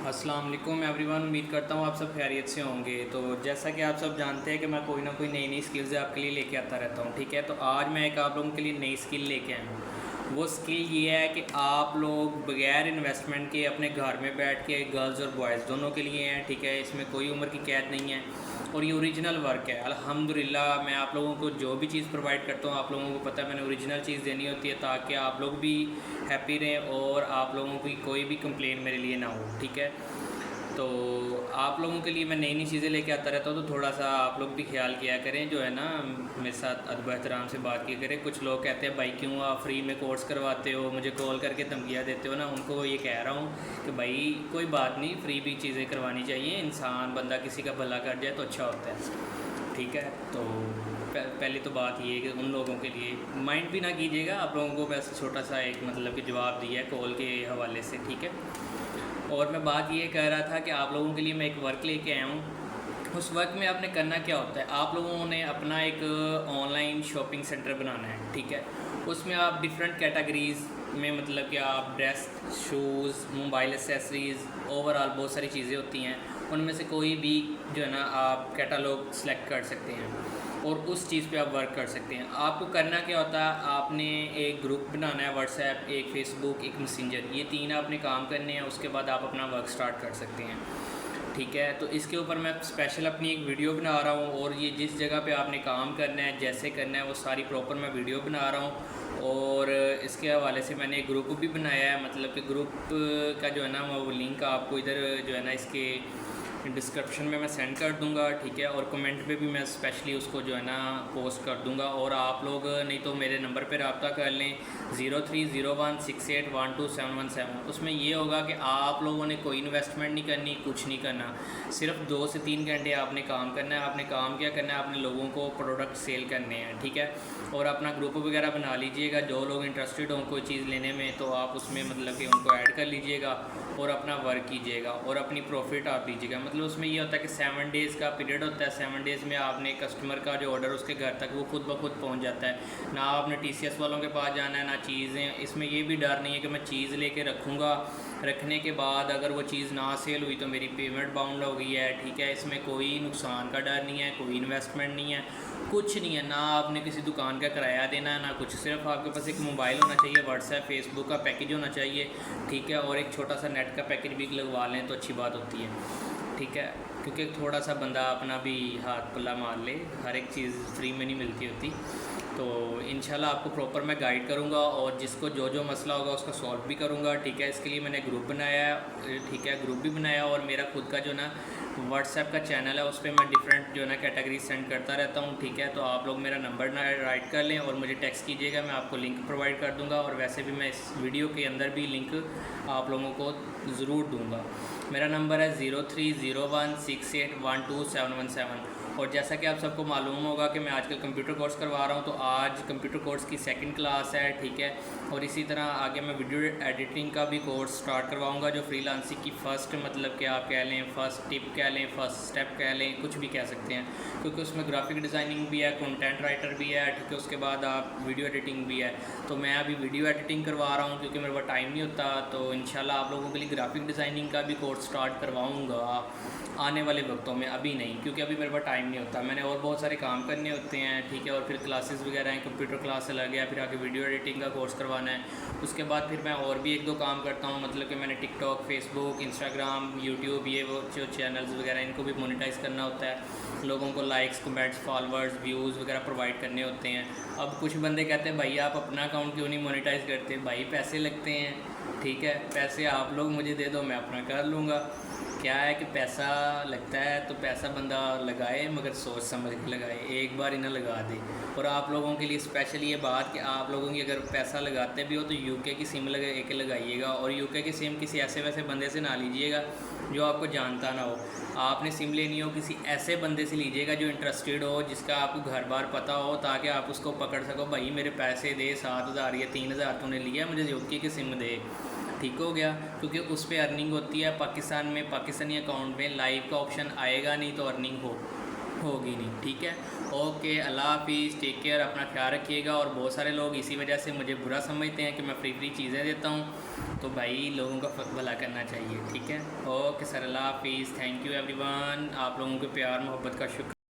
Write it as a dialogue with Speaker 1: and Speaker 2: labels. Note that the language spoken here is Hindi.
Speaker 1: अस्सलाम वालेकुम एवरीवन। उम्मीद करता हूँ आप सब खैरियत से होंगे। तो जैसा कि आप सब जानते हैं कि मैं कोई ना कोई नई नई स्किल्स आपके लिए लेके आता रहता हूँ, ठीक है। तो आज मैं एक आप लोगों के लिए नई स्किल लेके आया हूँ। वो स्किल ये है कि आप लोग बगैर इन्वेस्टमेंट के अपने घर में बैठ के गर्ल्स और बॉयज़ दोनों के लिए हैं, ठीक है। इसमें कोई उम्र की कैद नहीं है और ये ओरिजिनल वर्क है। अल्हम्दुलिल्लाह मैं आप लोगों को जो भी चीज़ प्रोवाइड करता हूँ, आप लोगों को पता है मैंने ओरिजिनल चीज़ देनी होती है ताकि आप लोग भी हैप्पी रहें और आप लोगों की कोई भी कंप्लेन मेरे लिए ना हो, ठीक है। तो आप लोगों के लिए मैं नई नई चीज़ें लेके आता रहता हूँ, तो थोड़ा सा आप लोग भी ख्याल किया करें, जो है ना, मेरे साथ अदब एहतराम से बात किया करें। कुछ लोग कहते हैं भाई क्यों आप फ्री में कोर्स करवाते हो, मुझे कॉल करके धमकियाँ देते हो ना, उनको ये कह रहा हूँ कि भाई कोई बात नहीं, फ्री भी चीज़ें करवानी चाहिए। इंसान बंदा किसी का भला कर जाए तो अच्छा होता है, ठीक है। तो पहली तो बात ये है कि उन लोगों के लिए माइंड भी ना कीजिएगा, आप लोगों को बस छोटा सा एक मतलब कि जवाब दिया है कॉल के हवाले से, ठीक है। और मैं बात ये कह रहा था कि आप लोगों के लिए मैं एक वर्क लेके आया हूँ। उस वर्क में आपने करना क्या होता है, आप लोगों ने अपना एक ऑनलाइन शॉपिंग सेंटर बनाना है, ठीक है। उसमें आप डिफरेंट कैटेगरीज़ में मतलब कि आप dress, shoes, mobile accessories, overall बहुत सारी चीज़ें होती हैं, उनमें से कोई भी जो है ना आप कैटलॉग सेलेक्ट कर सकते हैं और उस चीज़ पे आप वर्क कर सकते हैं। आपको करना क्या होता है, आपने एक ग्रुप बनाना है, व्हाट्सएप, एक फ़ेसबुक, एक मैसेंजर, ये तीन आपने काम करने हैं। उसके बाद आप अपना वर्क स्टार्ट कर सकते हैं, ठीक है। तो इसके ऊपर मैं स्पेशल अपनी एक वीडियो बना रहा हूँ और ये जिस जगह पे आपने काम करना है, जैसे करना है, वो सारी प्रॉपर मैं वीडियो बना रहा हूँ। और इसके हवाले से मैंने एक ग्रुप भी बनाया है, मतलब कि ग्रुप का जो है ना वो लिंक आपको इधर जो है ना इसके डिस्क्रिप्शन में मैं सेंड कर दूंगा, ठीक है। और कमेंट पे भी मैं स्पेशली उसको जो है ना पोस्ट कर दूंगा। और आप लोग नहीं तो मेरे नंबर पे रब्ता कर लें 030168127117। उसमें ये होगा कि आप लोगों ने कोई इन्वेस्टमेंट नहीं करनी, कुछ नहीं करना, सिर्फ 2 से 3 घंटे आपने काम करना है। आपने काम क्या करना है, आपने लोगों को प्रोडक्ट सेल करने हैं, ठीक है। और अपना ग्रुप वगैरह बना लीजिएगा, जो लोग इंटरेस्टेड हों कोई चीज़ लेने में तो आप उसमें मतलब कि उनको ऐड कर लीजिएगा और अपना वर्क कीजिएगा और अपनी प्रॉफिट आप लीजिएगा। मतलब उसमें ये होता है कि 7 डेज़ का पीरियड होता है। 7 डेज़ में आपने कस्टमर का जो ऑर्डर उसके घर तक वो खुद ब खुद पहुंच जाता है। ना आपने TCS वालों के पास जाना है, ना चीज़ें। इसमें ये भी डर नहीं है कि मैं चीज़ लेके रखूँगा, रखने के बाद अगर वो चीज़ ना सेल हुई तो मेरी पेमेंट बाउंड हो गई है, ठीक है। इसमें कोई नुकसान का डर नहीं है, कोई इन्वेस्टमेंट नहीं है, कुछ नहीं है। ना आपने किसी दुकान का किराया देना है, ना कुछ। सिर्फ आपके पास एक मोबाइल होना चाहिए, व्हाट्सएप, फेसबुक का पैकेज होना चाहिए, ठीक है। और एक छोटा सा नेट का पैकेज भी लगवा लें तो अच्छी बात होती है, ठीक है। क्योंकि थोड़ा सा बंदा अपना भी हाथ पल्ला मार ले, हर एक चीज़ फ्री में नहीं मिलती होती। तो इंशाल्लाह आपको प्रॉपर मैं गाइड करूँगा और जिसको जो जो मसला होगा उसका सॉल्व भी करूँगा, ठीक है। इसके लिए मैंने ग्रुप बनाया है, ठीक है, ग्रुप भी बनाया। और मेरा खुद का जो ना व्हाट्सएप का चैनल है, उस पर मैं डिफरेंट जो है ना कैटेगरी सेंड करता रहता हूँ, ठीक है। तो आप लोग मेरा नंबर ना राइट कर लें और मुझे टेक्स्ट कीजिएगा, मैं आपको लिंक प्रोवाइड कर दूँगा। और वैसे भी मैं इस वीडियो के अंदर भी लिंक आप लोगों को ज़रूर दूँगा। मेरा नंबर है 030168127117। और जैसा कि आप सबको मालूम होगा कि मैं आजकल कंप्यूटर कोर्स करवा रहा हूँ, तो आज कंप्यूटर कोर्स की सेकंड क्लास है, ठीक है। और इसी तरह आगे मैं वीडियो एडिटिंग का भी कोर्स स्टार्ट करवाऊँगा, जो फ्रीलांसिंग की फ़र्स्ट मतलब कि आप कह लें फ़र्स्ट टिप कह लें, फ़र्स्ट स्टेप कह लें, कुछ भी कह सकते हैं। क्योंकि उसमें ग्राफिक डिज़ाइनिंग भी है, कंटेंट राइटर भी है, ठीक है। उसके बाद आप वीडियो एडिटिंग भी है। तो मैं अभी वीडियो एडिटिंग करवा रहा हूँ क्योंकि मेरे पास टाइम नहीं होता। तो इंशाल्लाह आप लोगों के लिए ग्राफिक डिज़ाइनिंग का भी कोर्स स्टार्ट करवाऊँगा आने वाले वक्तों में, अभी नहीं, क्योंकि अभी मेरे पास टाइम नहीं होता। मैंने और बहुत सारे काम करने होते हैं, ठीक है। और फिर क्लासेस वगैरह हैं, कंप्यूटर क्लास अलग है, फिर आगे वीडियो एडिटिंग का कोर्स करवाना है। उसके बाद फिर मैं और भी 1-2 काम करता हूँ, मतलब कि मैंने टिकटॉक, फेसबुक, इंस्टाग्राम, यूट्यूब, ये वो जो चैनल्स वगैरह इनको भी मोनेटाइज़ करना होता है। लोगों को लाइक्स, कमेंट्स, फॉलोअर्स, व्यूज़ वगैरह प्रोवाइड करने होते हैं। अब कुछ बंदे कहते हैं भाई आप अपना अकाउंट क्यों नहीं मोनेटाइज़ करते। भाई पैसे लगते हैं, ठीक है। पैसे आप लोग मुझे दे दो, मैं अपना कर लूँगा। क्या है कि पैसा लगता है तो पैसा बंदा लगाए, मगर सोच समझ के लगाए, एक बार ही ना लगा दे। और आप लोगों के लिए स्पेशल ये बात कि आप लोगों की अगर पैसा लगाते भी हो तो यूके की सिम लगा के लगाइएगा। और यूके की सिम किसी ऐसे वैसे बंदे से ना लीजिएगा जो आपको जानता ना हो। आपने सिम लेनी हो किसी ऐसे बंदे से लीजिएगा जो इंटरेस्टेड हो, जिसका आपको घर बार पता हो, ताकि आप उसको पकड़ सको, भाई मेरे पैसे दे, 7,000 या 3,000 तूने लिया, मुझे यूके की सिम दे, ठीक हो गया। क्योंकि उस पर अर्निंग होती है। पाकिस्तान में पाकिस्तानी अकाउंट में लाइव का ऑप्शन आएगा नहीं तो अर्निंग होगी नहीं, ठीक है। ओके, अल्लाह हाफिज़, टेक केयर, अपना ख्याल रखिएगा। और बहुत सारे लोग इसी वजह से मुझे बुरा समझते हैं कि मैं फ्री चीज़ें देता हूँ। तो भाई लोगों का भला करना चाहिए, ठीक है। ओके सर, अल्लाह हाफिज़, थैंक यू एवरीवन, आप लोगों के प्यार मोहब्बत का शुक्र।